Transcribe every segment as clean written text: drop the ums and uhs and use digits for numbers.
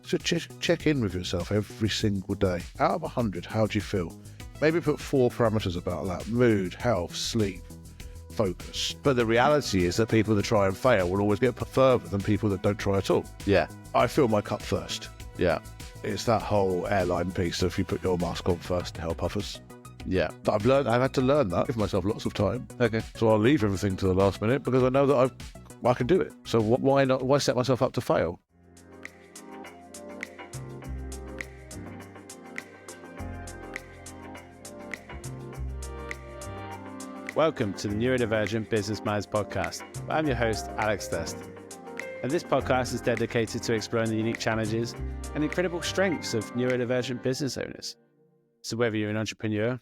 So check in with yourself every single day. Out of 100, how do you feel? Maybe put 4 parameters about that: mood, health, sleep, focus. But the reality is that people that try and fail will always get further than people that don't try at all. Yeah. I fill my cup first. Yeah. It's that whole airline piece of you put your mask on first to help others. Yeah. I've had to learn that. Give myself lots of time. Okay. So I'll leave everything to the last minute because I know that I can do it. So why not? Why set myself up to fail? Welcome to the Neurodivergent Business Minds podcast. I'm your host, Alex Dest. And this podcast is dedicated to exploring the unique challenges and incredible strengths of neurodivergent business owners. So whether you're an entrepreneur,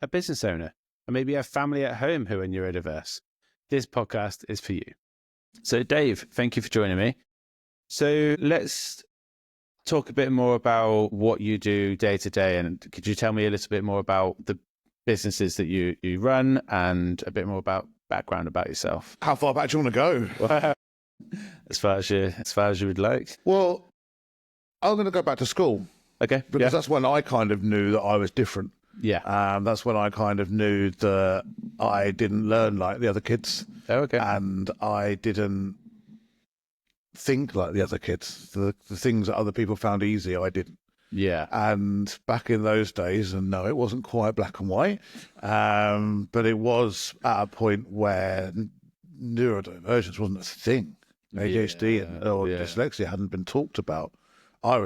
a business owner, or maybe you have family at home who are neurodiverse, this podcast is for you. So Dave, thank you for joining me. So let's talk a bit more about what you do day to day. And could you tell me a little bit more about the businesses that you run and a bit more about background about yourself? How far back do you want to go? Well, as far as you would like. Well, I'm going to go back to school. Okay. Because that's when I kind of knew that I was different. Yeah. That's when I kind of knew that I didn't learn like the other kids. Oh, okay. And I didn't think like the other kids. The things that other people found easy, I didn't. Yeah. And back in those days, and no, it wasn't quite black and white, but it was at a point where neurodivergence wasn't a thing. ADHD or dyslexia hadn't been talked about. I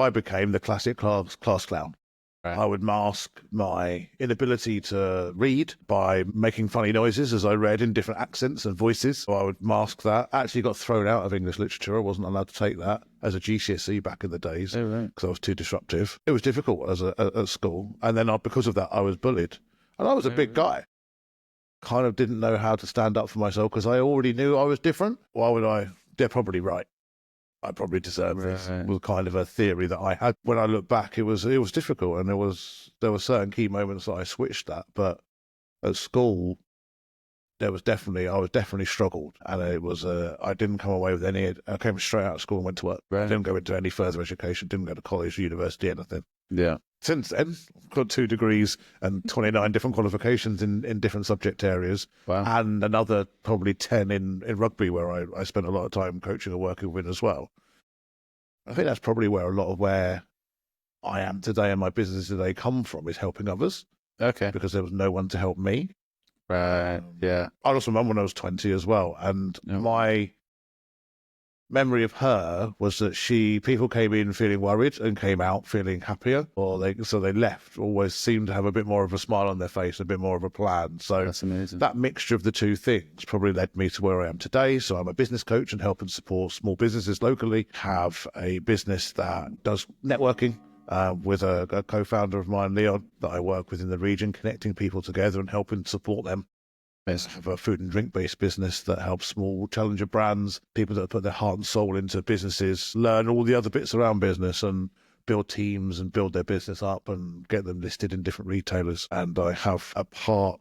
became the classic class clown. Right. I would mask my inability to read by making funny noises as I read in different accents and voices. So I would mask that. Actually got thrown out of English literature. I wasn't allowed to take that as a GCSE back in the days because I was too disruptive. It was difficult at school. And then because of that, I was bullied. And I was a big guy. Kind of didn't know how to stand up for myself because I already knew I was different. Why would I? They're probably right. I probably deserve this. Was kind of a theory that I had. When I look back, it was difficult, and there were certain key moments that I switched that. But at school, I was definitely struggled, and it was I didn't come away with any. I came straight out of school and went to work. Right. Didn't go into any further education. Didn't go to college, university, anything. Yeah. Since then, I've got 2 degrees and 29 different qualifications in different subject areas. Wow. And another probably 10 in rugby, where I spent a lot of time coaching and working with as well. I think that's probably where I am today and my business today come from, is helping others. Okay. Because there was no one to help me. Right, yeah. I lost my mum when I was 20 as well. And my memory of her was that people came in feeling worried and came out feeling happier, so they left, always seemed to have a bit more of a smile on their face, a bit more of a plan. So that's amazing. That mixture of the two things probably led me to where I am today. So I'm a business coach and help and support small businesses locally, have a business that does networking with a co-founder of mine, Leon, that I work with in the region, connecting people together and helping support them. I have a food and drink-based business that helps small challenger brands, people that put their heart and soul into businesses, learn all the other bits around business and build teams and build their business up and get them listed in different retailers. And I have a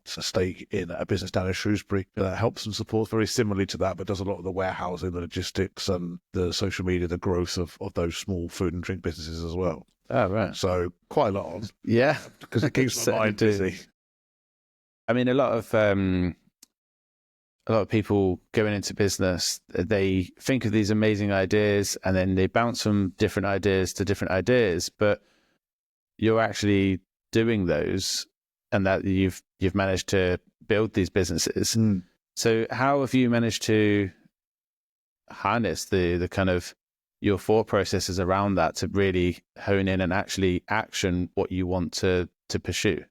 stake in a business down in Shrewsbury that helps and supports very similarly to that, but does a lot of the warehousing, the logistics and the social media, the growth of those small food and drink businesses as well. Oh, right. So quite a lot on. Yeah. Because it keeps my mind busy. I mean, a lot of people going into business, they think of these amazing ideas and then they bounce from different ideas to different ideas, but you're actually doing those and that you've managed to build these businesses. So how have you managed to harness the kind of your thought processes around that to really hone in and actually action what you want to pursue?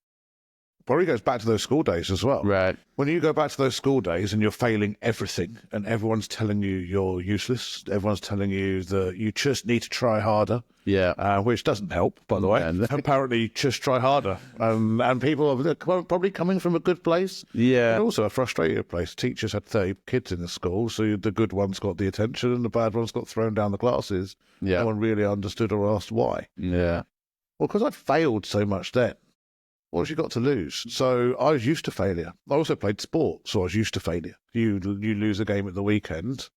Probably goes back to those school days as well. Right. When you go back to those school days and you're failing everything and everyone's telling you you're useless, everyone's telling you that you just need to try harder. Yeah. Which doesn't help, by the way. Apparently, just try harder. And people are probably coming from a good place. Yeah. And also a frustrated place. Teachers had 30 kids in the school, so the good ones got the attention and the bad ones got thrown down the classes. Yeah. No one really understood or asked why. Yeah. Well, because I failed so much then. What have you got to lose? So I was used to failure. I also played sport, so I was used to failure. You lose a game at the weekend,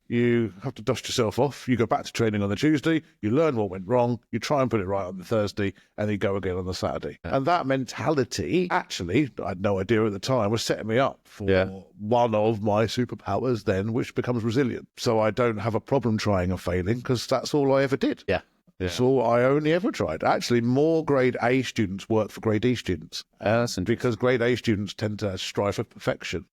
You have to dust yourself off. You go back to training on the Tuesday. You learn what went wrong. You try and put it right on the Thursday, and then you go again on the Saturday. And that mentality, actually, I had no idea at the time, was setting me up for one of my superpowers then, which becomes resilient. So I don't have a problem trying and failing because that's all I ever did. Yeah. So I only ever tried. Actually, more grade A students work for grade D students. Because grade A students tend to strive for perfection.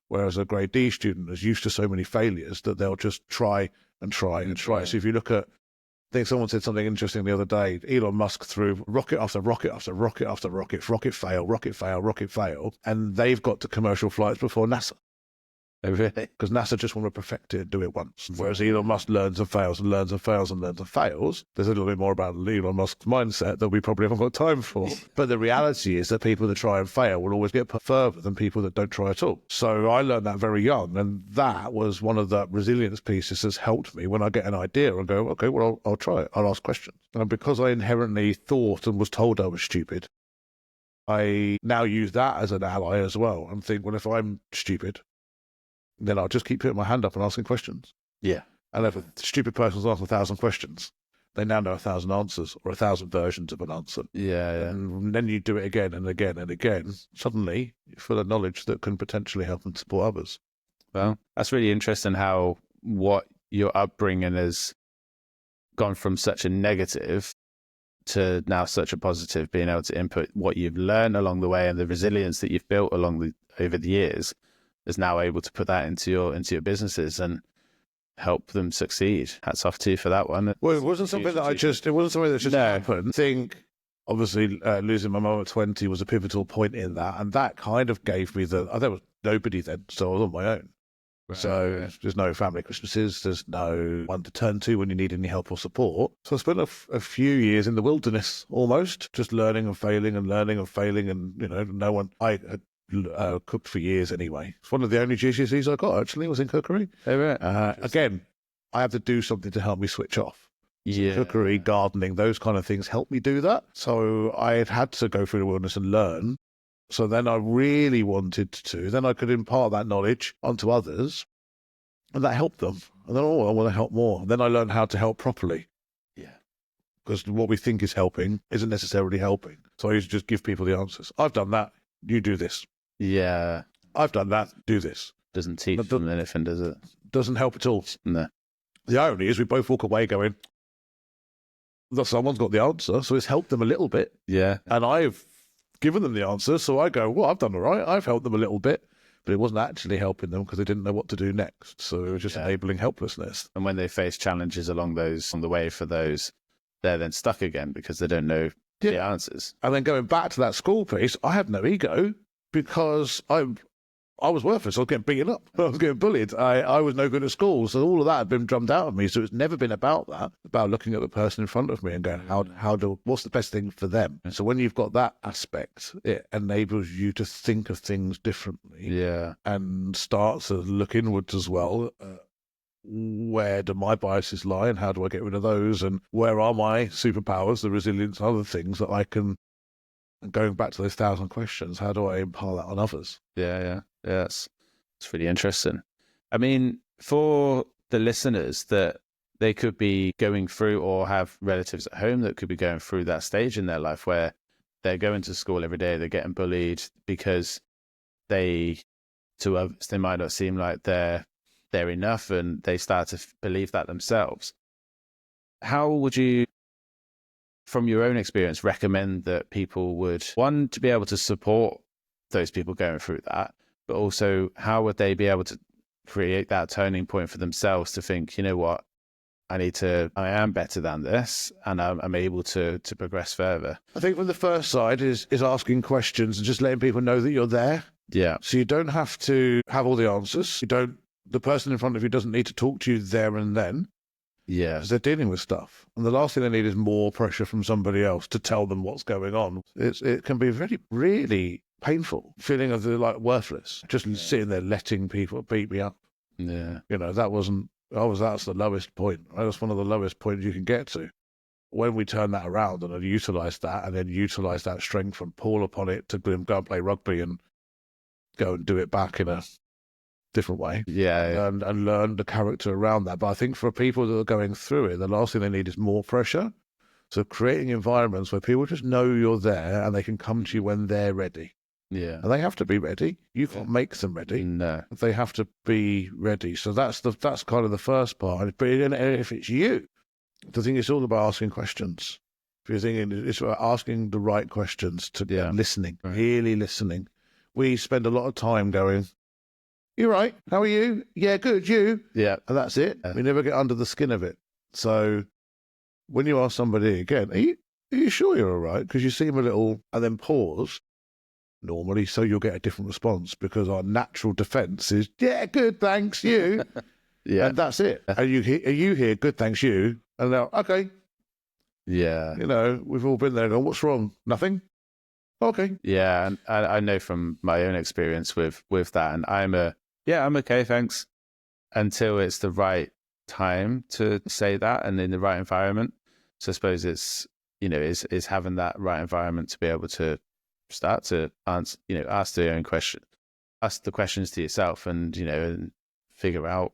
Whereas a grade D student is used to so many failures that they'll just try and try and try. So if you look at, I think someone said something interesting the other day, Elon Musk threw rocket after rocket after rocket after rocket, rocket fail, rocket fail, rocket fail, and they've got to commercial flights before NASA. Oh, really? Because NASA just want to perfect it and do it once. Whereas Elon Musk learns and fails and learns and fails and learns and fails. There's a little bit more about Elon Musk's mindset that we probably haven't got time for. But the reality is that people that try and fail will always get further than people that don't try at all. So I learned that very young. And that was one of the resilience pieces that's helped me when I get an idea and go, okay, well, I'll try it. I'll ask questions. And because I inherently thought and was told I was stupid, I now use that as an ally as well and think, well, if I'm stupid, then I'll just keep putting my hand up and asking questions. Yeah. And if a stupid person's asked 1,000 questions, they now know 1,000 answers or 1,000 versions of an answer. Yeah. And then you do it again and again and again. Suddenly, you're full of knowledge that can potentially help and support others. Well, that's really interesting how what your upbringing has gone from such a negative to now such a positive, being able to input what you've learned along the way and the resilience that you've built over the years is now able to put that into your businesses and help them succeed. Hats off to you for that one. Well, it wasn't something that just happened. I think, obviously, losing my mum at 20 was a pivotal point in that, and that kind of gave me there was nobody then, so I was on my own. Right. So there's no family Christmases, there's no one to turn to when you need any help or support. So I spent a few years in the wilderness, almost, just learning and failing, and no one. I cooked for years anyway. It's one of the only GCSEs I got, actually, was in cookery. Oh, right. Again, I have to do something to help me switch off. Yeah. Cookery, gardening, those kind of things help me do that. So I had to go through the wilderness and learn. So then I really wanted to. Then I could impart that knowledge onto others, and that helped them. And then, I want to help more. Then I learned how to help properly. Yeah. Because what we think is helping isn't necessarily helping. So I used to just give people the answers. I've done that. You do this. Yeah. I've done that. Do this. Doesn't teach them anything, does it? Doesn't help at all. No. The irony is we both walk away going, someone's got the answer, so it's helped them a little bit. Yeah. And I've given them the answer, so I go, well, I've done all right. I've helped them a little bit. But it wasn't actually helping them because they didn't know what to do next. So it was just enabling helplessness. And when they face challenges on the way for those, they're then stuck again because they don't know the answers. And then going back to that school piece, I had no ego because I was worthless. I was getting beaten up. I was getting bullied. I was no good at school. So all of that had been drummed out of me. So it's never been about that, about looking at the person in front of me and going, what's the best thing for them? And so when you've got that aspect, it enables you to think of things differently. Yeah. And start to look inwards as well. Where do my biases lie and how do I get rid of those? And where are my superpowers, the resilience, other things that I can, and going back to those 1,000 questions, how do I impart that on others? Yeah. It's really interesting. I mean, for the listeners that they could be going through or have relatives at home that could be going through that stage in their life where they're going to school every day, they're getting bullied because to others, they might not seem like they're enough and they start to believe that themselves. How would you, from your own experience, recommend that people would, one, to be able to support those people going through that, but also how would they be able to create that turning point for themselves to think, you know what, I am better than this and I'm able to progress further? I think from the first side is asking questions and just letting people know that you're there. Yeah. So you don't have to have all the answers. The person in front of you doesn't need to talk to you there and then. Yeah. Because they're dealing with stuff. And the last thing they need is more pressure from somebody else to tell them what's going on. It can be very, really painful, feeling of worthless, just sitting there letting people beat me up. Yeah. That's the lowest point. Right? That's one of the lowest points you can get to. When we turn that around and utilize that and then utilize that strength and pull upon it to go and play rugby and go and do it back in a different way. Yeah. And learn the character around that. But I think for people that are going through it, the last thing they need is more pressure. So creating environments where people just know you're there and they can come to you when they're ready. Yeah. And they have to be ready. You can't make them ready. No. They have to be ready. So that's kind of the first part. But if it's you, the thing is all about asking questions. If you're thinking, it's about asking the right questions, listening, really listening. We spend a lot of time going, "You right? How are you? Yeah, good. You?" Yeah. And that's it. We never get under the skin of it. So when you ask somebody again, are you sure you're all right? Because you seem a little, and then pause normally, so you'll get a different response, because our natural defense is, "Yeah, good, thanks, you." Yeah. And that's it. And you hear, "Good, thanks, you." And now, okay. Yeah. We've all been there going, "What's wrong?" "Nothing." "Okay." Yeah. And I know from my own experience with that, and I'm okay, thanks, until it's the right time to say that and in the right environment. So I suppose it's, is having that right environment to be able to start to answer, ask the own question, ask the questions to yourself, and, and figure out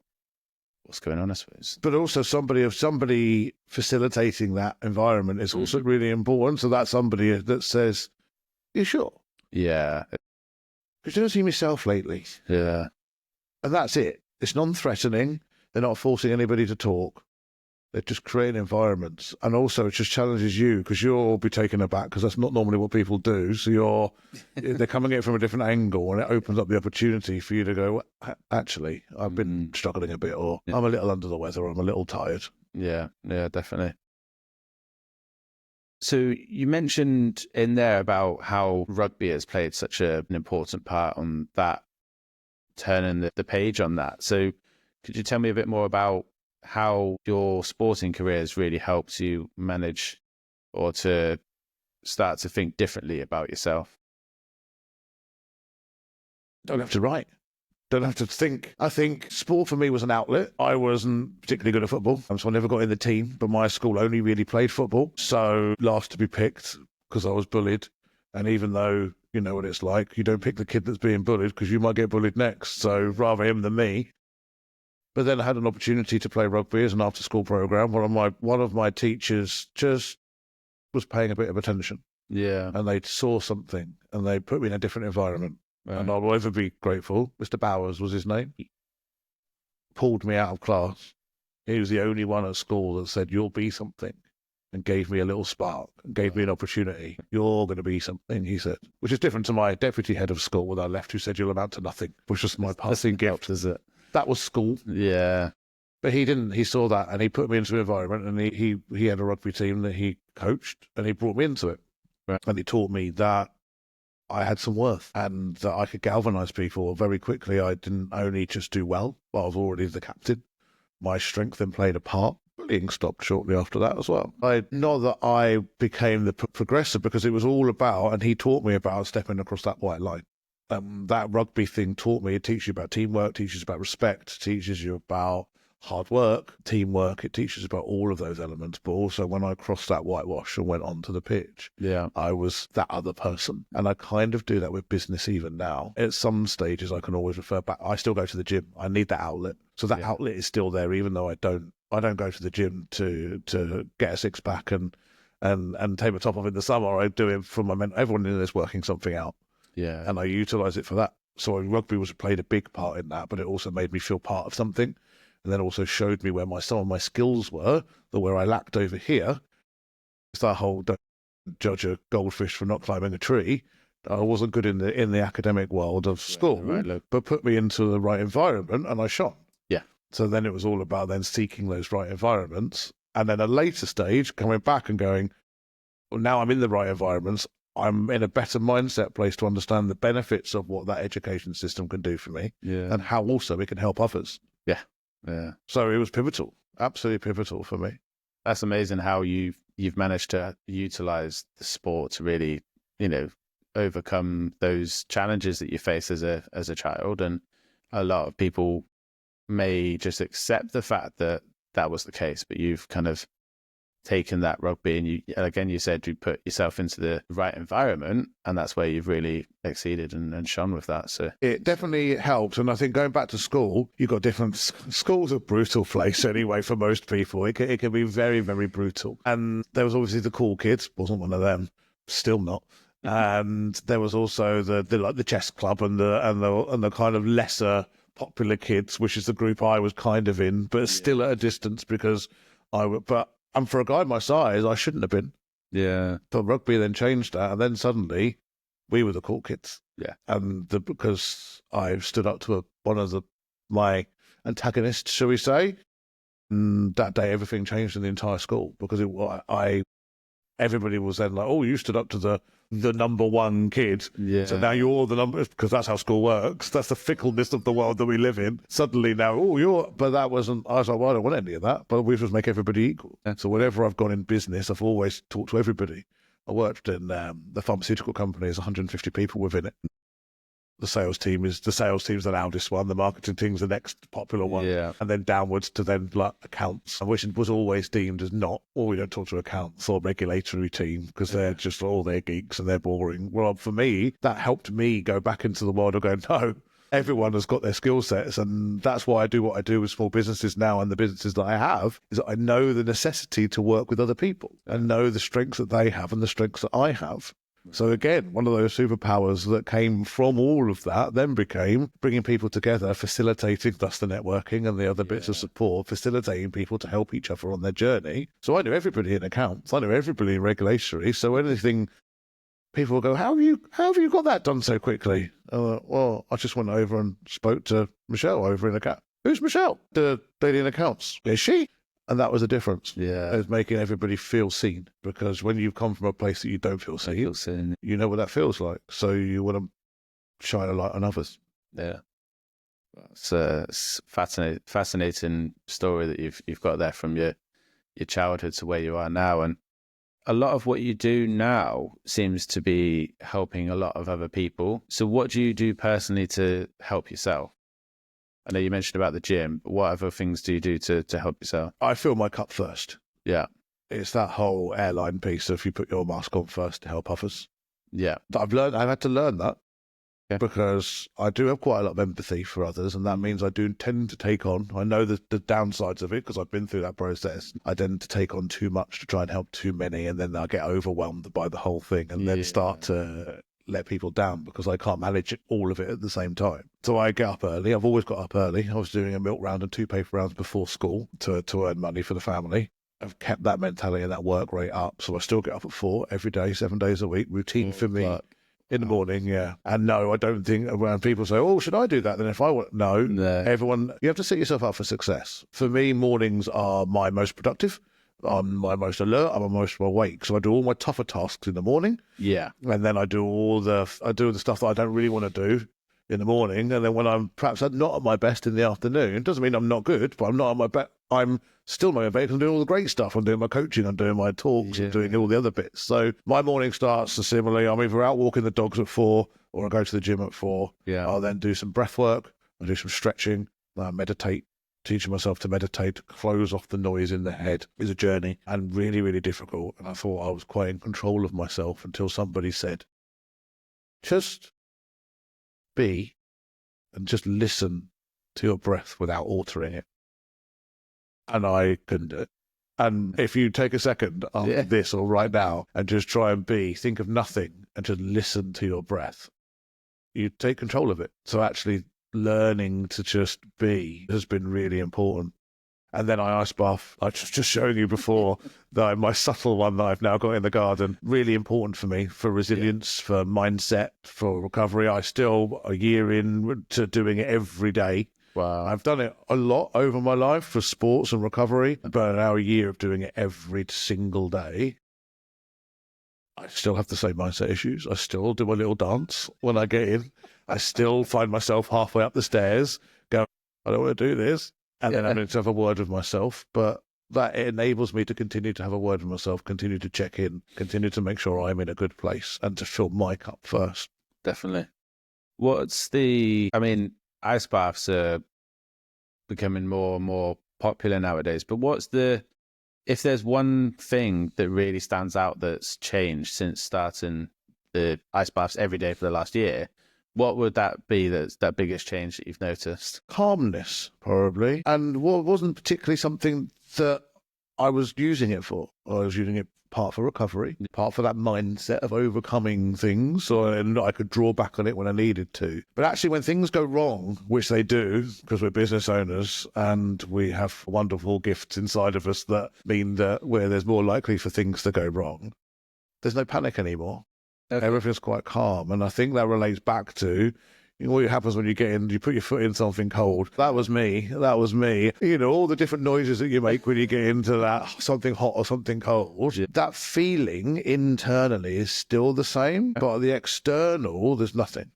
what's going on, I suppose. But also somebody facilitating that environment is also really important. So that's somebody that says, "You sure?" Yeah. "Because you don't see myself lately." Yeah. And that's it. It's non-threatening. They're not forcing anybody to talk. They're just creating environments. And also it just challenges you, because you'll be taken aback, because that's not normally what people do. So they're coming at it from a different angle, and it opens up the opportunity for you to go, "Well, actually, I've been struggling a bit, or I'm a little under the weather, or I'm a little tired." Yeah, definitely. So you mentioned in there about how rugby has played such an important part on that, turning the page on that. So could you tell me a bit more about how your sporting career has really helped you manage, or to start to think differently about yourself? Don't have to write. Don't have to think. I think sport for me was an outlet. I wasn't particularly good at football, so I never got in the team, but my school only really played football. So last to be picked, because I was bullied. And even though you know what it's like, you don't pick the kid that's being bullied, because you might get bullied next. So rather him than me. But then I had an opportunity to play rugby as an after-school program. One of my teachers just was paying a bit of attention. Yeah. And they saw something, and they put me in a different environment. Right. And I'll ever be grateful. Mr. Bowers was his name. He pulled me out of class. He was the only one at school that said, "You'll be something," and gave me a little spark, and gave me an opportunity. "You're going to be something," he said, which is different to my deputy head of school when I left, who said, "You'll amount to nothing," which was my passing gift. Is it? That was school. Yeah. But he didn't. He saw that, and he put me into an environment, and he had a rugby team that he coached, and he brought me into it. Right. And he taught me that I had some worth, and that I could galvanize people very quickly. I didn't only just do well, but I was already the captain. My strength then played a part. Bullying stopped shortly after that as well. Not that I became the progressor, because it was all about, and he taught me about stepping across that white line. That rugby thing taught me, it teaches you about teamwork, teaches you about respect, teaches you about hard work, teamwork. It teaches about all of those elements. But also when I crossed that whitewash and went onto the pitch, I was that other person. And I kind of do that with business even now. At some stages, I can always refer back. I still go to the gym. I need that outlet. So that outlet is still there, even though I don't go to the gym to get a six pack and take my top off in the summer. I do it for my mental. Everyone in there's working something out. Yeah. And I utilize it for that. So rugby played a big part in that, but it also made me feel part of something. And then also showed me where some of my skills were, where I lacked over here. It's that whole don't judge a goldfish for not climbing a tree. I wasn't good in the academic world of school, but put me into the right environment and I shone. Yeah. So then it was all about then seeking those right environments. And then at a later stage, coming back and going, well, now I'm in the right environments. I'm in a better mindset place to understand the benefits of what that education system can do for me, and how also it can help others. Yeah. Yeah. So it was pivotal, absolutely pivotal for me. That's amazing how you've managed to utilize the sport to really, overcome those challenges that you face as a child. And a lot of people may just accept the fact that was the case, but you've kind of taken that rugby and you said you put yourself into the right environment, and that's where you've really exceeded and shone with that. So it definitely helped. And I think going back to school, you've got different schools, a brutal place anyway for most people. It can be very, very brutal. And there was obviously the cool kids, wasn't one of them, still not. And there was also the chess club and the kind of lesser popular kids, which is the group I was kind of in, but still at a distance because and for a guy my size, I shouldn't have been. Yeah. But rugby then changed that, and then suddenly we were the cool kids. Yeah. And because I stood up to one of my antagonists, shall we say, and that day everything changed in the entire school because everybody was then like, oh, you stood up to the number one kid. Yeah. So now you're the number, because that's how school works. That's the fickleness of the world that we live in. Suddenly now, but that wasn't, I was like, well, I don't want any of that. But we just make everybody equal. Yeah. So whenever I've gone in business, I've always talked to everybody. I worked in the pharmaceutical company, there's 150 people within it. The sales team's the loudest one. The marketing team's the next popular one. Yeah. And then downwards to then like accounts, which was always deemed as not, we don't talk to accounts or regulatory team because they're just all they're geeks and they're boring. Well, for me, that helped me go back into the world of going, no, everyone has got their skill sets. And that's why I do what I do with small businesses now, and the businesses that I have is that I know the necessity to work with other people and know the strengths that they have and the strengths that I have. So again, one of those superpowers that came from all of that then became bringing people together, facilitating thus the networking and the other bits of support, facilitating people to help each other on their journey. So I knew everybody in accounts, I knew everybody in regulatory. So anything, people will go, how have you got that done so quickly? Well, I just went over and spoke to Michelle over in account. Who's Michelle? The lady in accounts. Is she? And that was the difference. Yeah. It was making everybody feel seen, because when you come from a place that you don't feel seen, you know what that feels like. So you want to shine a light on others. Yeah. It's a fascinating story that you've got there from your childhood to where you are now. And a lot of what you do now seems to be helping a lot of other people. So what do you do personally to help yourself? I know you mentioned about the gym, but what other things do you do to help yourself? I fill my cup first. Yeah. It's that whole airline piece of you put your mask on first to help others. Yeah. I've had to learn that because I do have quite a lot of empathy for others, and that means I do tend to take on, I know the downsides of it because I've been through that process. I tend to take on too much to try and help too many, and then I get overwhelmed by the whole thing and then start to let people down because I can't manage all of it at the same time. So I get up early. I've always got up early. I was doing a milk round and 2 paper rounds before school to earn money for the family. I've kept that mentality and that work rate up. So I still get up at 4 every day, 7 days a week. Routine for me in the morning, yeah. And no, I don't think when people say, oh, should I do that? Then if I want, no. Everyone, you have to set yourself up for success. For me, mornings are my most productive. I'm my most alert, I'm most awake. So I do all my tougher tasks in the morning. Yeah. And then I do the stuff that I don't really want to do in the morning. And then when I'm perhaps not at my best in the afternoon, it doesn't mean I'm not good, but I'm not at my best. I'm still motivated. I'm doing all the great stuff. I'm doing my coaching, I'm doing my talks, I'm doing all the other bits. So my morning starts similarly. I'm either out walking the dogs at 4 or I go to the gym at 4. Yeah. I'll then do some breath work. I'll do some stretching. I meditate. Teaching myself to meditate, close off the noise in the head is a journey and really, really difficult. And I thought I was quite in control of myself until somebody said, just be and just listen to your breath without altering it. And I couldn't do it. And if you take a second after this or right now and just try and think of nothing and just listen to your breath, you take control of it. So actually learning to just be has been really important. And then I ice bath. I was just showing you before my subtle one that I've now got in the garden. Really important for me, for resilience, for mindset, for recovery. I still a year in to doing it every day. Wow. I've done it a lot over my life for sports and recovery, but now a year of doing it every single day. I still have the same mindset issues. I still do my little dance when I get in. I still find myself halfway up the stairs going, I don't want to do this. And then I need to have a word with myself. But that enables me to continue to have a word with myself, continue to check in, continue to make sure I'm in a good place and to fill my cup first. Definitely. Ice baths are becoming more and more popular nowadays, but what's the if there's one thing that really stands out that's changed since starting the ice baths every day for the last year, what would that be that's that biggest change that you've noticed? Calmness, probably. And what wasn't particularly something that I was using it for. I was using it part for recovery, part for that mindset of overcoming things, so I could draw back on it when I needed to. But actually, when things go wrong, which they do, because we're business owners and we have wonderful gifts inside of us that mean that where there's more likely for things to go wrong, there's no panic anymore. Okay. Everything's quite calm. And I think that relates back to what happens when you get in, you put your foot in something cold. That was me. All the different noises that you make when you get into that something hot or something cold. Yeah. That feeling internally is still the same, but the external, there's nothing.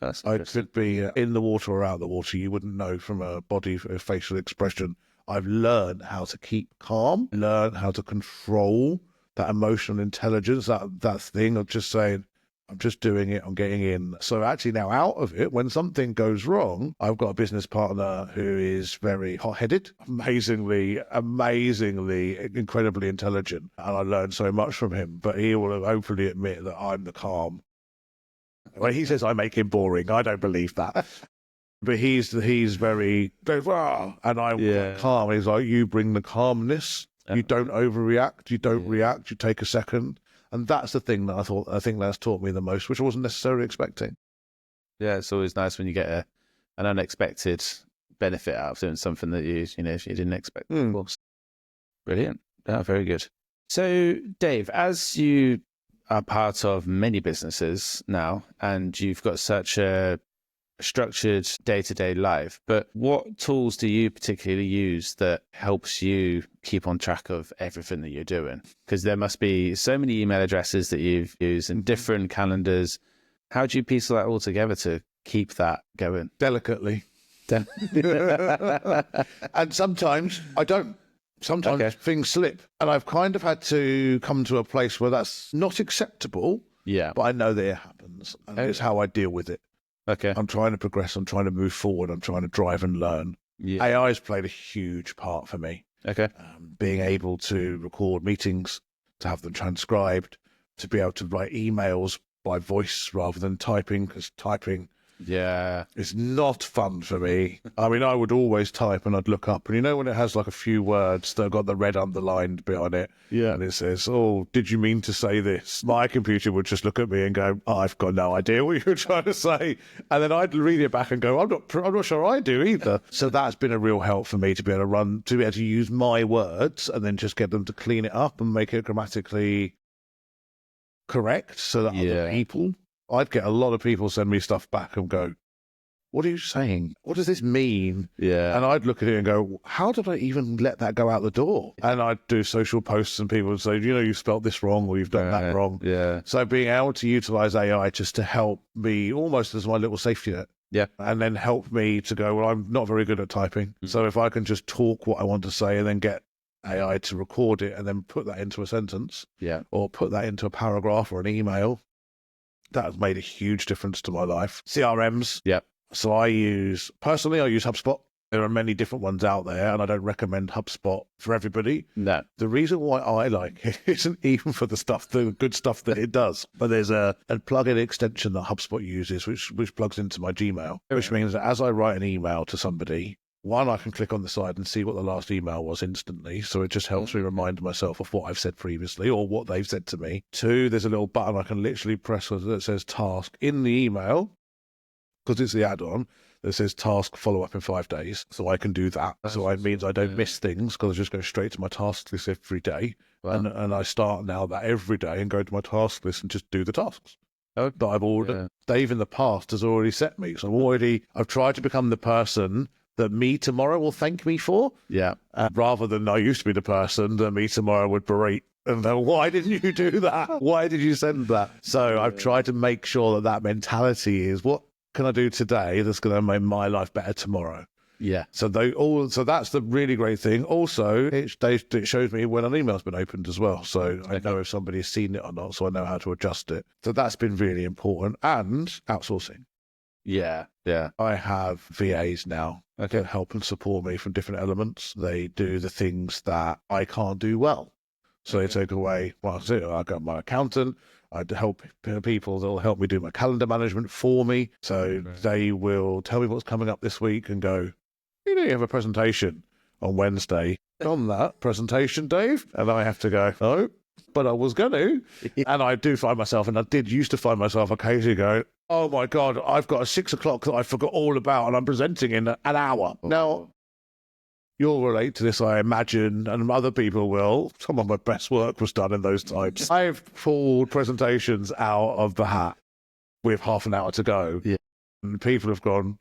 I could be in the water or out of the water. You wouldn't know from a body, a facial expression. I've learned how to keep calm, learned how to control that emotional intelligence, that thing of just saying, I'm just doing it, I'm getting in. So actually now out of it, when something goes wrong, I've got a business partner who is very hot-headed, amazingly, incredibly intelligent. And I learned so much from him, but he will openly admit that I'm the calm. When he says I make him boring, I don't believe that. But he's very, and I'm calm. He's like, you bring the calmness. You don't overreact. You don't react. You take a second. And that's the thing that I think that's taught me the most, which I wasn't necessarily expecting. Yeah, it's always nice when you get an unexpected benefit out of doing something that you didn't expect. Of course. Brilliant. Yeah, very good. So, Dave, as you are part of many businesses now, and you've got such a structured day-to-day life, but what tools do you particularly use that helps you keep on track of everything that you're doing? Because there must be so many email addresses that you've used and different calendars. How do you piece that all together to keep that going? Delicately. And sometimes I don't. Sometimes things slip. And I've kind of had to come to a place where that's not acceptable. Yeah. But I know that it happens. And it's how I deal with it. Okay. I'm trying to progress. I'm trying to move forward. I'm trying to drive and learn. Yeah. AI has played a huge part for me. Okay. Being able to record meetings, to have them transcribed, to be able to write emails by voice rather than typing, because typing is not fun for me. I mean, I would always type and I'd look up, and when it has like a few words that have got the red underlined bit on it, and it says, "Oh, did you mean to say this?" My computer would just look at me and go, "I've got no idea what you're trying to say," and then I'd read it back and go, "I'm not sure I do either." So that's been a real help for me to be able to use my words and then just get them to clean it up and make it grammatically correct, so that other people. I'd get a lot of people send me stuff back and go, "What are you saying? What does this mean?" Yeah. And I'd look at it and go, "How did I even let that go out the door?" And I'd do social posts and people would say, "You spelt this wrong, or you've done that wrong." Yeah. So being able to utilize AI just to help me almost as my little safety net. Yeah. And then help me to go, well, I'm not very good at typing. So if I can just talk what I want to say and then get AI to record it and then put that into a sentence, or put that into a paragraph or an email, that has made a huge difference to my life. CRMs. Yep. So I use HubSpot. There are many different ones out there, and I don't recommend HubSpot for everybody. No. The reason why I like it isn't even for the good stuff that it does, but there's a plugin extension that HubSpot uses, which plugs into my Gmail, which means that as I write an email to somebody, one, I can click on the side and see what the last email was instantly. So it just helps me remind myself of what I've said previously or what they've said to me. Two, there's a little button I can literally press that says task in the email, because it's the add-on, that says task follow up in 5 days. So I can do that. So it means I don't miss things, because I just go straight to my task list every day. Wow. And I start now that every day and go to my task list and just do the tasks that I've ordered. Yeah. Dave in the past has already set me. So I've tried to become the person that me tomorrow will thank me for. Yeah. Rather than I used to be the person that me tomorrow would berate. And then, why didn't you do that? Why did you send that? So I've tried to make sure that mentality is, what can I do today that's going to make my life better tomorrow? Yeah. So that's the really great thing. Also, it shows me when an email's been opened as well. So I know if somebody's seen it or not, so I know how to adjust it. So that's been really important. And outsourcing. Yeah. Yeah. I have VAs now Okay. that help and support me from different elements. They do the things that I can't do well. So they take away, well, I got my accountant. I help people. They'll help me do my calendar management for me. So they will tell me what's coming up this week and go, you have a presentation on Wednesday on that presentation, Dave. And I have to go, oh, but I was going to. And I do find myself, and I did used to find myself occasionally going, oh my God, I've got a 6 o'clock that I forgot all about and I'm presenting in an hour. Now, you'll relate to this, I imagine, and other people will. Some of my best work was done in those times. I've pulled presentations out of the hat with half an hour to go. Yeah. And people have gone,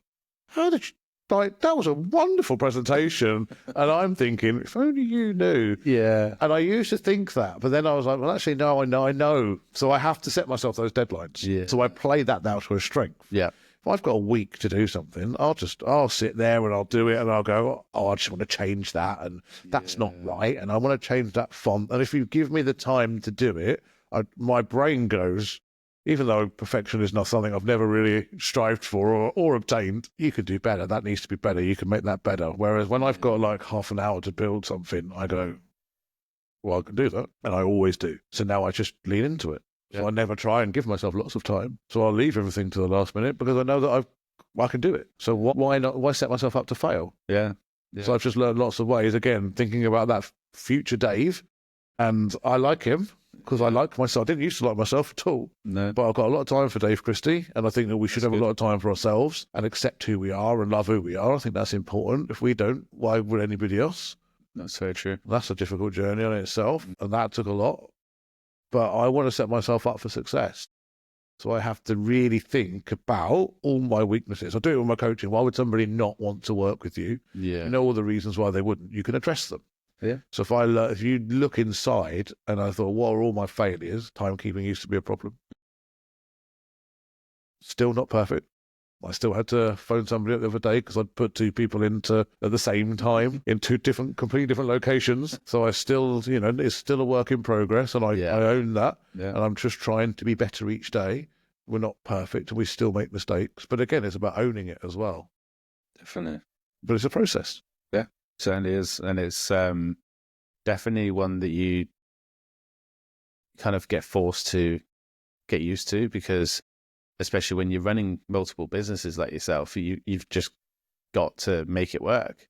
how did you, like, that was a wonderful presentation. And I'm thinking, if only you knew. Yeah. And I used to think that, but then I was like, well, actually, no, I know. So I have to set myself those deadlines. Yeah. So I play that now to a strength. Yeah. If I've got a week to do something, I'll sit there and I'll do it and I'll go, oh, I just want to change that and that's not right and I want to change that font. And if you give me the time to do it, my brain goes, even though perfection is not something I've never really strived for or obtained, you could do better. That needs to be better. You can make that better. Whereas when I've got like half an hour to build something, I go, well, I can do that. And I always do. So now I just lean into it. So I never try and give myself lots of time. So I'll leave everything to the last minute because I know that I can do it. So why not? Why set myself up to fail? Yeah. So I've just learned lots of ways. Again, thinking about that future Dave, and I like him because I like myself. I didn't used to like myself at all. No. But I've got a lot of time for Dave Christie, and I think that we should have a lot of time for ourselves and accept who we are and love who we are. I think that's important. If we don't, why would anybody else? That's very true. That's a difficult journey on itself, and that took a lot. But I want to set myself up for success. So I have to really think about all my weaknesses. I do it with my coaching. Why would somebody not want to work with you? Yeah. You know all the reasons why they wouldn't. You can address them. Yeah. So if you look inside and I thought, what are all my failures? Timekeeping used to be a problem. Still not perfect. I still had to phone somebody up the other day because I'd put two people into at the same time in completely different locations. So I still, it's still a work in progress, and I own that. Yeah. And I'm just trying to be better each day. We're not perfect, and we still make mistakes. But again, it's about owning it as well. Definitely. But it's a process. Yeah, certainly is, and it's definitely one that you kind of get forced to get used to because. Especially when you're running multiple businesses like yourself, you've just got to make it work.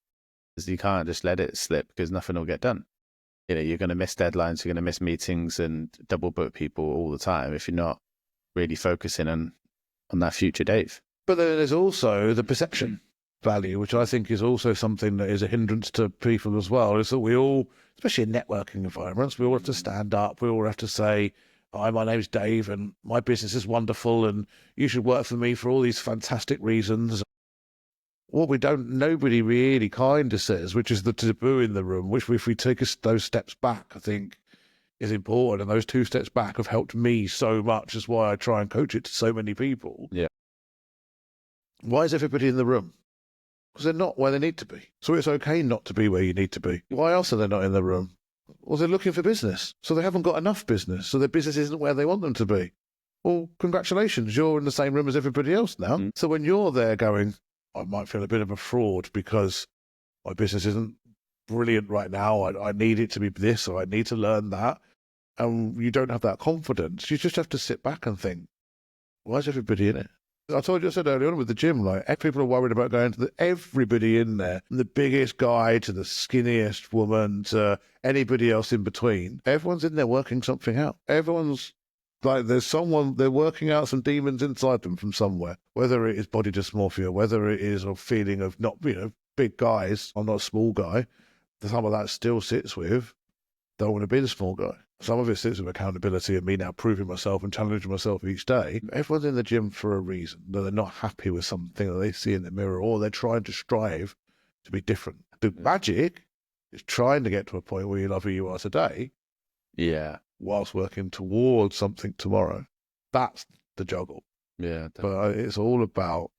Because you can't just let it slip because nothing will get done. You're going to miss deadlines, you're going to miss meetings and double book people all the time if you're not really focusing on that future Dave. But then there's also the perception value, which I think is also something that is a hindrance to people as well. Is that we all, especially in networking environments, we all have to stand up, we all have to say, hi, my name's Dave and my business is wonderful and you should work for me for all these fantastic reasons. What nobody really kind of says, which is the taboo in the room, which if we take those steps back, I think is important. And those 2 steps back have helped me so much. That's why I try and coach it to so many people. Yeah. Why is everybody in the room? Because they're not where they need to be. So it's okay not to be where you need to be. Why else are they not in the room? Well, they're looking for business, so they haven't got enough business, so their business isn't where they want them to be. Well, congratulations, you're in the same room as everybody else now. Mm-hmm. So when you're there going, I might feel a bit of a fraud because my business isn't brilliant right now, I need it to be this, or I need to learn that, and you don't have that confidence, you just have to sit back and think, why is everybody in it? I said earlier on with the gym, like people are worried about going to everybody in there, from the biggest guy to the skinniest woman to anybody else in between. Everyone's in there working something out. Everyone's like, they're working out some demons inside them from somewhere, whether it is body dysmorphia, whether it is a feeling of not, big guys. I'm not a small guy. Some of that still sits with, don't want to be the small guy. Some of it sits with accountability and me now proving myself and challenging myself each day. Everyone's in the gym for a reason. They're not happy with something that they see in the mirror, or they're trying to strive to be different. The magic is trying to get to a point where you love who you are today. Yeah. Whilst working towards something tomorrow. That's the juggle. Yeah. Definitely. But it's all about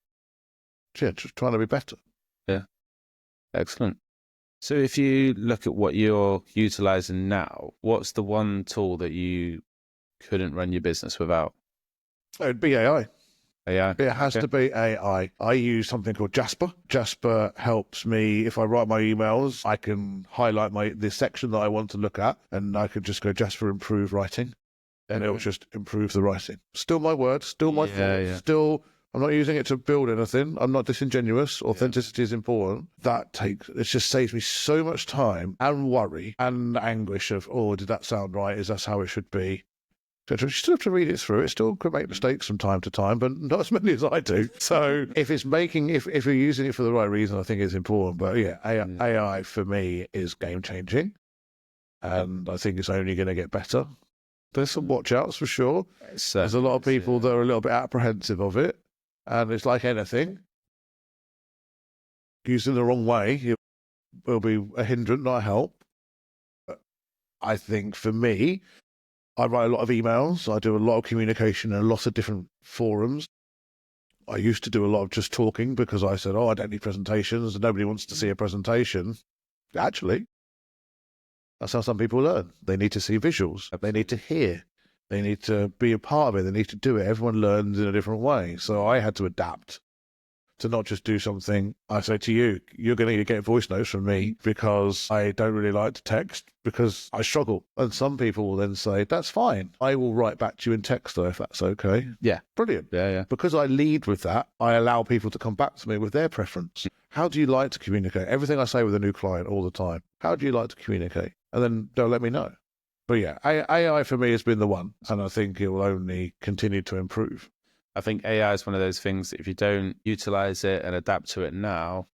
just trying to be better. Yeah. Excellent. So if you look at what you're utilizing now, what's the one tool that you couldn't run your business without? It'd be AI. AI. It has to be AI. I use something called Jasper. Jasper helps me if I write my emails. I can highlight this section that I want to look at, and I can just go Jasper improve writing, and it will just improve the writing. Still my words, still my thoughts, still. I'm not using it to build anything. I'm not disingenuous. Authenticity is important. It just saves me so much time and worry and anguish of, oh, did that sound right? Is that how it should be? You still have to read it through. It still could make mistakes from time to time, but not as many as I do. So if you're using it for the right reason, I think it's important. But yeah, AI for me is game changing, and I think it's only going to get better. There's some watch outs for sure. There's a lot of people that are a little bit apprehensive of it, and it's like anything. Used in the wrong way, it will be a hindrance, not a help. But I think for me, I write a lot of emails. I do a lot of communication in a lot of different forums. I used to do a lot of just talking because I said, I don't need presentations. Nobody wants to see a presentation. Actually, that's how some people learn. They need to see visuals. They need to hear. They need to be a part of it. They need to do it. Everyone learns in a different way. So I had to adapt to not just do something. I say to you, you're going to get voice notes from me because I don't really like to text because I struggle. And some people will then say, that's fine. I will write back to you in text though, if that's okay. Yeah. Brilliant. Yeah. Because I lead with that, I allow people to come back to me with their preference. How do you like to communicate? Everything I say with a new client all the time. How do you like to communicate? And then they'll let me know. But yeah, AI for me has been the one. And I think it will only continue to improve. I think AI is one of those things that if you don't utilize it and adapt to it now,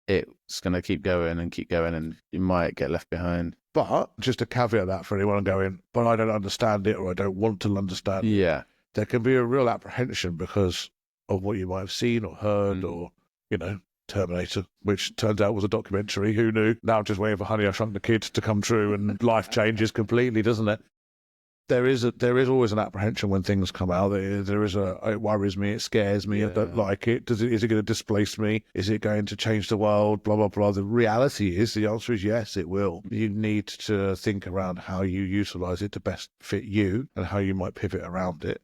it's going to keep going and you might get left behind. But just to caveat that for anyone going, but I don't understand it or I don't want to understand it. Yeah. There can be a real apprehension because of what you might have seen or heard or, Terminator, which turns out was a documentary. Who knew? Now I'm just waiting for Honey, I Shrunk the Kids to come true and life changes completely, doesn't it? There is always an apprehension when things come out. It worries me, it scares me, I don't like it. Is it going to displace me? Is it going to change the world? Blah, blah, blah. The reality is, the answer is yes, it will. You need to think around how you utilize it to best fit you and how you might pivot around it.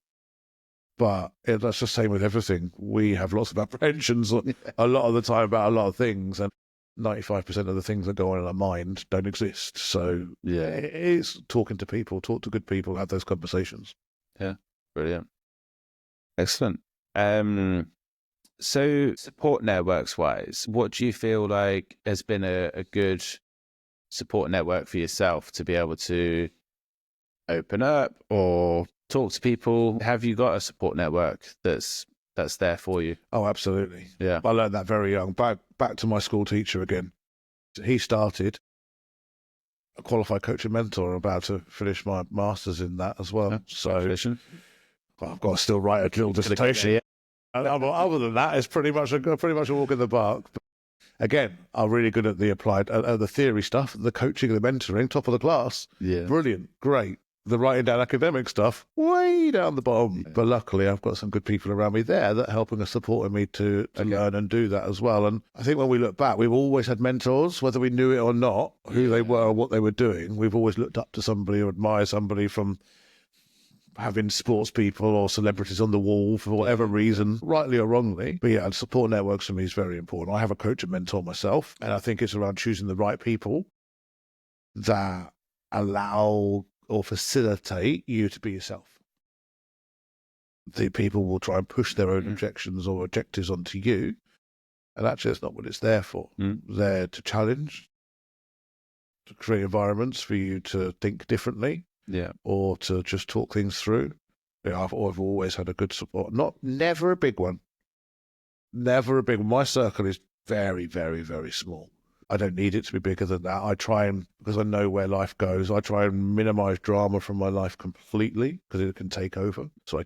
But that's the same with everything. We have lots of apprehensions a lot of the time about a lot of things, and 95% of the things that go on in our mind don't exist. So yeah, it's talking to people, talk to good people, have those conversations. Yeah, brilliant. Excellent. So support networks wise, what do you feel like has been a good support network for yourself to be able to open up or talk to people? Have you got a support network that's there for you? Oh, absolutely. Yeah. I learned that very young. Back to my school teacher again. He started a qualified coach and mentor. I'm about to finish my master's in that as well. So I've got to still write a little dissertation. Yeah. Other than that, it's pretty much a walk in the park. But again, I'm really good at the applied, the theory stuff, the coaching and the mentoring, top of the class. Yeah. Brilliant. Great. The writing down academic stuff, way down the bottom. Yeah. But luckily, I've got some good people around me there that are helping and supporting me to learn and do that as well. And I think when we look back, we've always had mentors, whether we knew it or not, who they were or what they were doing. We've always looked up to somebody or admired somebody from having sports people or celebrities on the wall for whatever reason, rightly or wrongly. But yeah, support networks for me is very important. I have a coach and mentor myself, and I think it's around choosing the right people that allow or facilitate you to be yourself. The people will try and push their own objections or objectives onto you, and actually that's not what it's there for. There to challenge, to create environments for you to think differently, or to just talk things through. I've always had a good support. Never a big one. Never a big one. My circle is very, very, very small. I don't need it to be bigger than that. I try and, because I know where life goes, I try and minimize drama from my life completely because it can take over. So I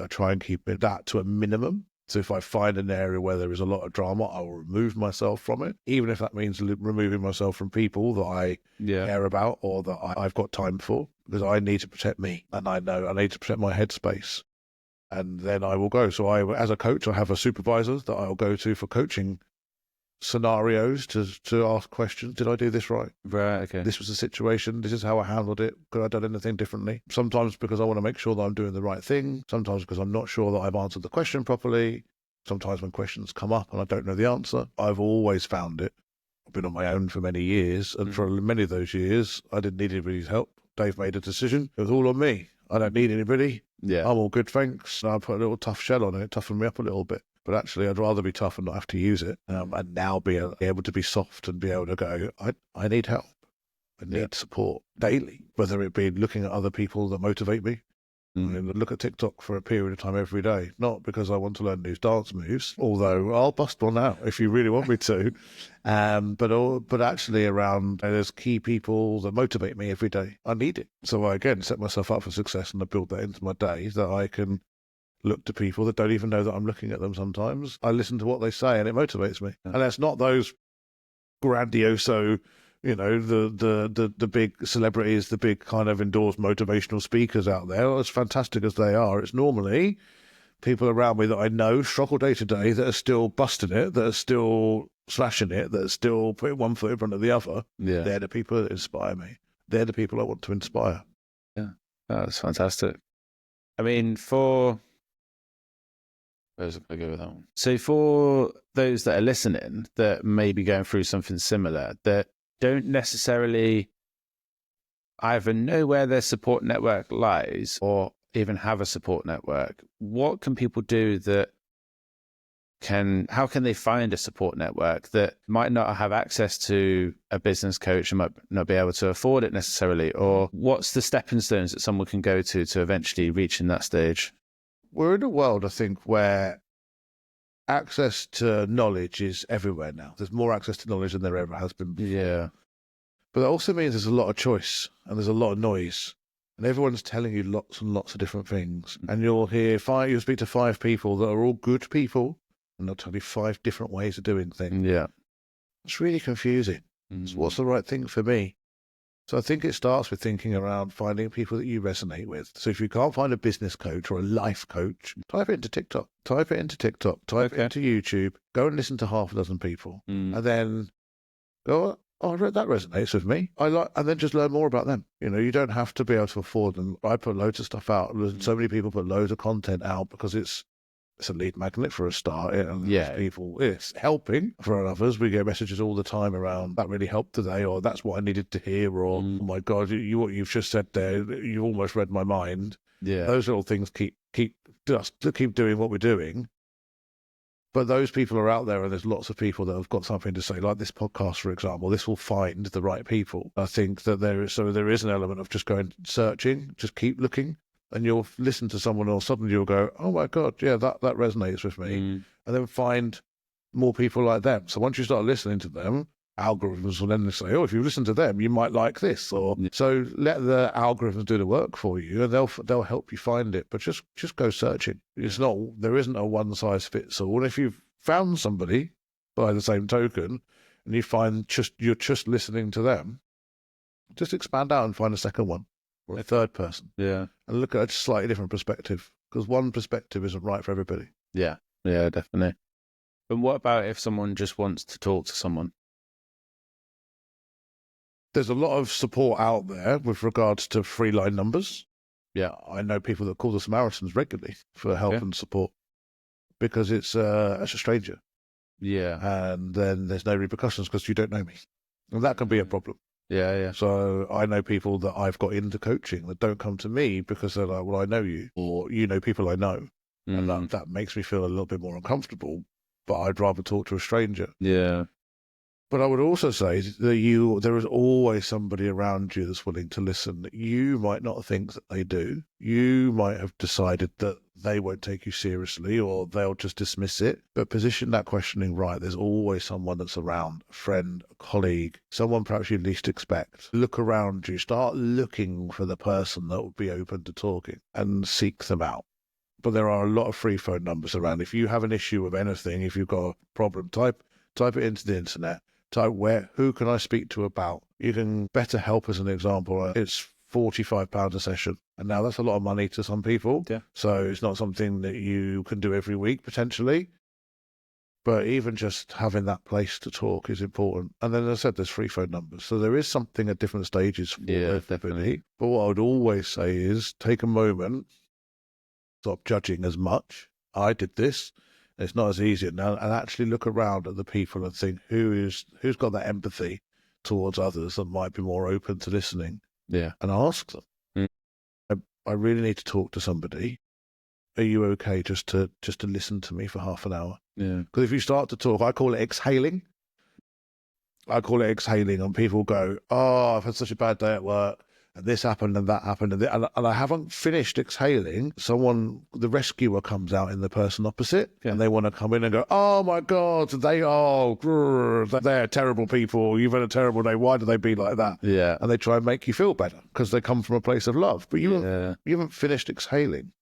try and keep that to a minimum. So if I find an area where there is a lot of drama, I will remove myself from it, even if that means removing myself from people that I care about or that I've got time for, because I need to protect me. And I know I need to protect my headspace. And then I will go. So as a coach, I have a supervisor that I'll go to for coaching scenarios to ask questions. Did I do this right? Right, okay. This was the situation. This is how I handled it. Could I have done anything differently? Sometimes because I want to make sure that I'm doing the right thing. Sometimes because I'm not sure that I've answered the question properly. Sometimes when questions come up and I don't know the answer. I've always found it. I've been on my own for many years, and for many of those years, I didn't need anybody's help. Dave made a decision. It was all on me. I don't need anybody. Yeah. I'm all good, thanks. And I put a little tough shell on it. It toughened me up a little bit. But actually, I'd rather be tough and not have to use it, and now be able to be soft and be able to go, I need help. I need support daily, whether it be looking at other people that motivate me. I mean, look at TikTok for a period of time every day, not because I want to learn new dance moves, although I'll bust one out if you really want me to. But actually around, there's key people that motivate me every day. I need it. So I, again, set myself up for success, and I build that into my day, that I can look to people that don't even know that I'm looking at them sometimes. I listen to what they say and it motivates me. And it's not those grandioso, the big celebrities, the big kind of endorsed motivational speakers out there, as fantastic as they are. It's normally people around me that I know struggle day to day, that are still busting it, that are still slashing it, that are still putting one foot in front of the other. Yeah. They're the people that inspire me. They're the people I want to inspire. Yeah, that's fantastic. I mean, where's I go with that one? So for those that are listening that may be going through something similar, that don't necessarily either know where their support network lies or even have a support network, what can people do how can they find a support network that might not have access to a business coach and might not be able to afford it necessarily? Or what's the stepping stones that someone can go to eventually reaching that stage? We're in a world, I think, where access to knowledge is everywhere now. There's more access to knowledge than there ever has been before. Yeah. But that also means there's a lot of choice and there's a lot of noise. And everyone's telling you lots and lots of different things. And you'll speak to 5 people that are all good people, and they'll tell you 5 different ways of doing things. Yeah. It's really confusing. So what's the right thing for me? So I think it starts with thinking around finding people that you resonate with. So if you can't find a business coach or a life coach, type it into TikTok, type it into YouTube, go and listen to half a dozen people, and then go, oh, that resonates with me. And then just learn more about them. You don't have to be able to afford them. I put loads of stuff out. So many people put loads of content out because it's a lead magnet for a start. And people, it's helping for others. We get messages all the time around, that really helped today, or that's what I needed to hear, or oh my God, what you've just said there, you almost read my mind. Yeah. Those little things keep doing what we're doing. But those people are out there, and there's lots of people that have got something to say, like this podcast, for example. This will find the right people. I think that there is an element of just going searching, just keep looking. And you'll listen to someone, or suddenly you'll go, oh my God, yeah, that resonates with me. And then find more people like them. So once you start listening to them, algorithms will then say, oh, if you listen to them, you might like this. So let the algorithms do the work for you, and they'll help you find it. But just go searching. There isn't a one size fits all. And if you've found somebody by the same token, and you find you're just listening to them, just expand out and find a second one. Or a third person. Yeah. And look at a slightly different perspective, because one perspective isn't right for everybody. Yeah. Yeah, definitely. But what about if someone just wants to talk to someone? There's a lot of support out there with regards to free line numbers. Yeah. I know people that call the Samaritans regularly for help and support, because it's a stranger. Yeah. And then there's no repercussions because you don't know me. And that can be a problem. Yeah. So I know people that I've got into coaching that don't come to me because they're like, well, I know you, or you know people I know. And that makes me feel a little bit more uncomfortable, but I'd rather talk to a stranger. Yeah. But I would also say that there is always somebody around you that's willing to listen. You might not think that they do. You might have decided that they won't take you seriously, or they'll just dismiss it. But position that questioning right. There's always someone that's around, a friend, a colleague, someone perhaps you least expect. Look around you. Start looking for the person that would be open to talking, and seek them out. But there are a lot of free phone numbers around. If you have an issue with anything, if you've got a problem, type it into the internet. Who can I speak to about? You can BetterHelp as an example. It's £45 a session. And now that's a lot of money to some people. Yeah. So it's not something that you can do every week, potentially. But even just having that place to talk is important. And then, as I said, there's 3 phone numbers. So there is something at different stages for everybody. Definitely. But what I would always say is take a moment, stop judging as much. I did this. It's not as easy now. And actually look around at the people and think who's got that empathy towards others that might be more open to listening. Yeah. And ask them. I really need to talk to somebody. Are you okay just to listen to me for half an hour? Yeah. Because if you start to talk, I call it exhaling. And people go, oh, I've had such a bad day at work, and this happened and that happened, and I haven't finished exhaling. The rescuer comes out in the person opposite, and they want to come in and go, oh my God, they're terrible people. You've had a terrible day. Why do they be like that? Yeah. And they try and make you feel better because they come from a place of love. But you haven't finished exhaling.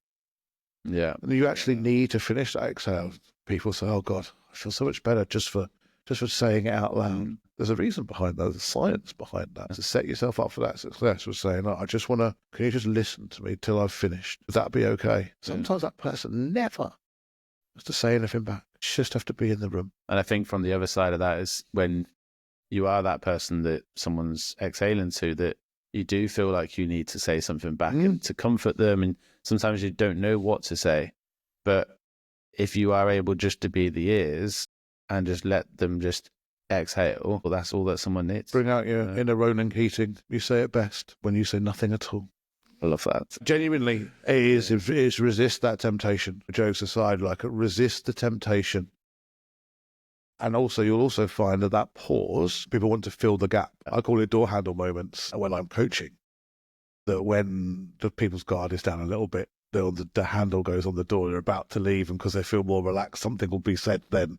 Yeah. And you actually need to finish that exhale. People say, oh God, I feel so much better just for saying it out loud. There's a reason behind that. There's science behind that. To set yourself up for that success was saying, oh, can you just listen to me till I've finished? Would that be okay? Sometimes that person never has to say anything back. You just have to be in the room. And I think from the other side of that is when you are that person that someone's exhaling to, that you do feel like you need to say something back and to comfort them. And sometimes you don't know what to say. But if you are able just to be the ears and just let them just exhale, well, that's all that someone needs. Bring out your inner Ronan Keating. You say it best when you say nothing at all. I love that. Genuinely, it is resist that temptation. Jokes aside, resist the temptation. And also, you'll also find that pause, people want to fill the gap. I call it door handle moments when I'm coaching. That when the people's guard is down a little bit, the handle goes on the door, they're about to leave, and because they feel more relaxed, something will be said then.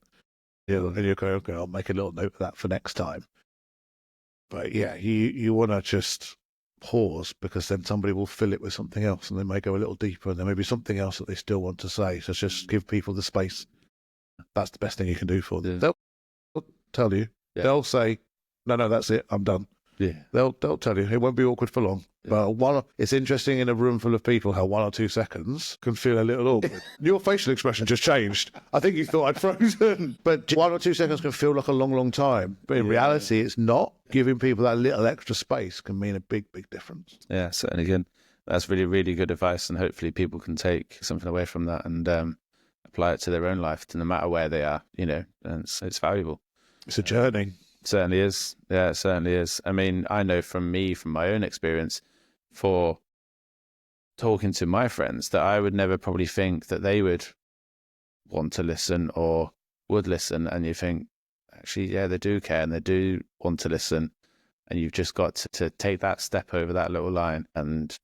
And you go, okay, I'll make a little note of that for next time. But yeah, you want to just pause, because then somebody will fill it with something else, and they may go a little deeper, and there may be something else that they still want to say. So just give people the space. That's the best thing you can do for them. They'll tell you. They'll say, no, that's it, I'm done. Yeah. They'll tell you. It won't be awkward for long. But it's interesting in a room full of people how 1 or 2 seconds can feel a little awkward. Your facial expression just changed. I think you thought I'd frozen. But 1 or 2 seconds can feel like a long, long time. But in reality, it's not. Giving people that little extra space can mean a big, big difference. Yeah, certainly. Again, that's really, really good advice. And hopefully people can take something away from that and apply it to their own life, no matter where they are, and it's valuable. It's a journey. Certainly is. Yeah, it certainly is. I mean, I know from my own experience, for talking to my friends, that I would never probably think that they would want to listen or would listen. And you think, actually, yeah, they do care and they do want to listen. And you've just got to take that step over that little line and,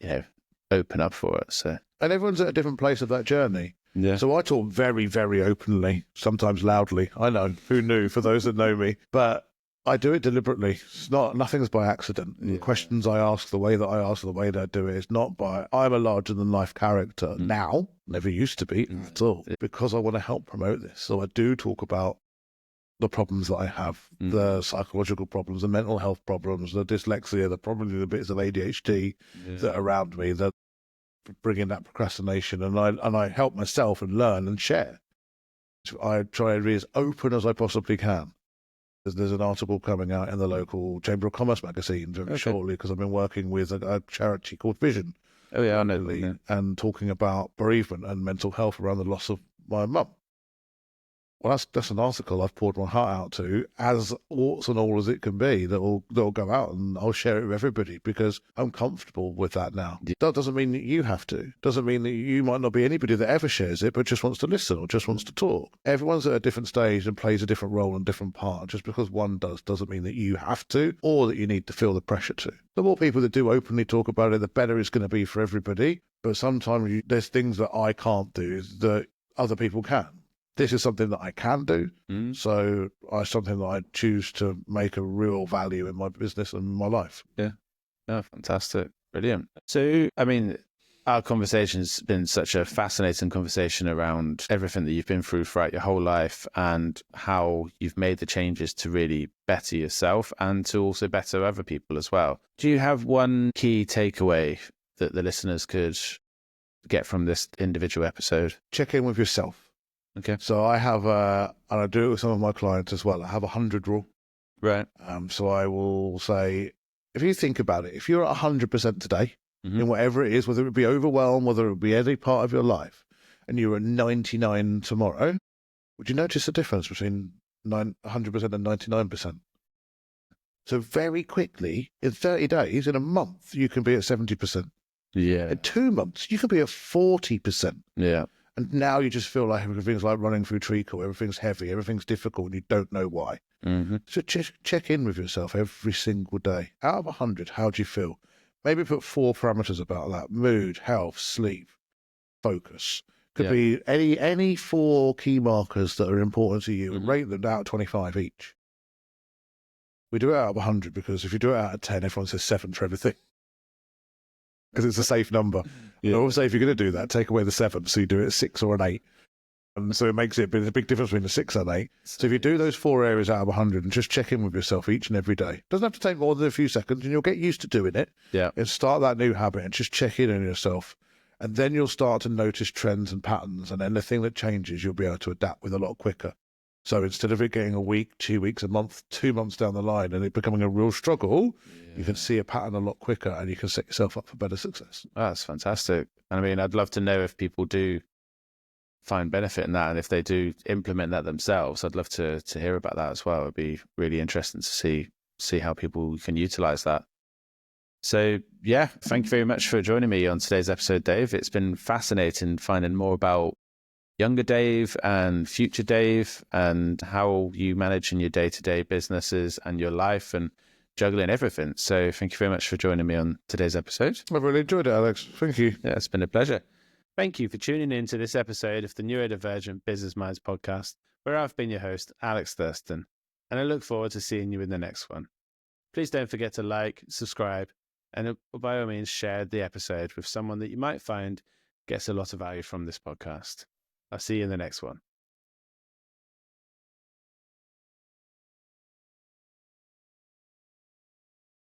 open up for it. So, and everyone's at a different place of that journey. Yeah. So I talk very, very openly, sometimes loudly. I know, who knew, for those that know me. But I do it deliberately. Nothing's by accident. Yeah. The questions I ask, the way that I ask, the way that I do it is not by, I'm a larger than life character now, never used to be at all, because I want to help promote this. So I do talk about the problems that I have, the psychological problems, the mental health problems, the dyslexia, probably the bits of ADHD that are around me that bring in that procrastination. And I help myself and learn and share. I try to be as open as I possibly can. There's an article coming out in the local Chamber of Commerce magazine very shortly, because I've been working with a charity called Vision. Oh, yeah, I know. Yeah. And talking about bereavement and mental health around the loss of my mum. Well, that's an article I've poured my heart out to, as warts and all as it can be, that'll go out, and I'll share it with everybody because I'm comfortable with that now. Yeah. That doesn't mean that you have to. Doesn't mean that you might not be anybody that ever shares it, but just wants to listen or just wants to talk. Everyone's at a different stage and plays a different role and different part. Just because one doesn't mean that you have to, or that you need to feel the pressure to. The more people that do openly talk about it, the better it's going to be for everybody. But sometimes there's things that I can't do that other people can. This is something that I can do, so it's something that I choose to make a real value in my business and my life. Yeah, no, fantastic, brilliant. So, I mean, our conversation's been such a fascinating conversation around everything that you've been through throughout your whole life and how you've made the changes to really better yourself and to also better other people as well. Do you have one key takeaway that the listeners could get from this individual episode? Check in with yourself. Okay. So I have and I do it with some of my clients as well. I have 100 rule. Right. So I will say, if you think about it, if you're at 100% today, Mm-hmm. in whatever it is, whether it be overwhelmed, whether it be any part of your life, and you're at 99 tomorrow, would you notice the difference between 100% and 99%? So very quickly, in 30 days, in a month, you can be at 70%. Yeah. In 2 months, you can be at 40%. Yeah. And now you just feel like everything's like running through treacle. Everything's heavy. Everything's difficult, and you don't know why. Mm-hmm. So check in with yourself every single day. Out of 100, how do you feel? Maybe put 4 parameters about that: mood, health, sleep, focus. Could be any 4 key markers that are important to you, and rate them out of 25 each. We do it out of 100 because if you do it out of 10, everyone says 7 for everything. Because it's a safe number. Yeah. And also, if you're going to do that, take away the 7, so you do it a 6 or an 8. And so it makes it a big difference between a 6 and 8. So if you do those 4 areas out of 100 and just check in with yourself each and every day, doesn't have to take more than a few seconds, and you'll get used to doing it. Yeah. And start that new habit and just check in on yourself. And then you'll start to notice trends and patterns, and anything that changes, you'll be able to adapt with a lot quicker. So instead of it getting a week, 2 weeks, a month, 2 months down the line, and it becoming a real struggle, you can see a pattern a lot quicker, and you can set yourself up for better success. Oh, that's fantastic. I mean, I'd love to know if people do find benefit in that, and if they do implement that themselves. I'd love to hear about that as well. It'd be really interesting to see how people can utilize that. So yeah, thank you very much for joining me on today's episode, Dave. It's been fascinating finding more about younger Dave and future Dave and how you manage in your day-to-day businesses and your life and juggling everything. So thank you very much for joining me on today's episode. I've really enjoyed it, Alex. Thank you. Yeah, it's been a pleasure. Thank you for tuning in to this episode of the Neurodivergent Business Minds podcast, where I've been your host, Alex Thurston, and I look forward to seeing you in the next one. Please don't forget to like, subscribe, and by all means share the episode with someone that you might find gets a lot of value from this podcast. I'll see you in the next one.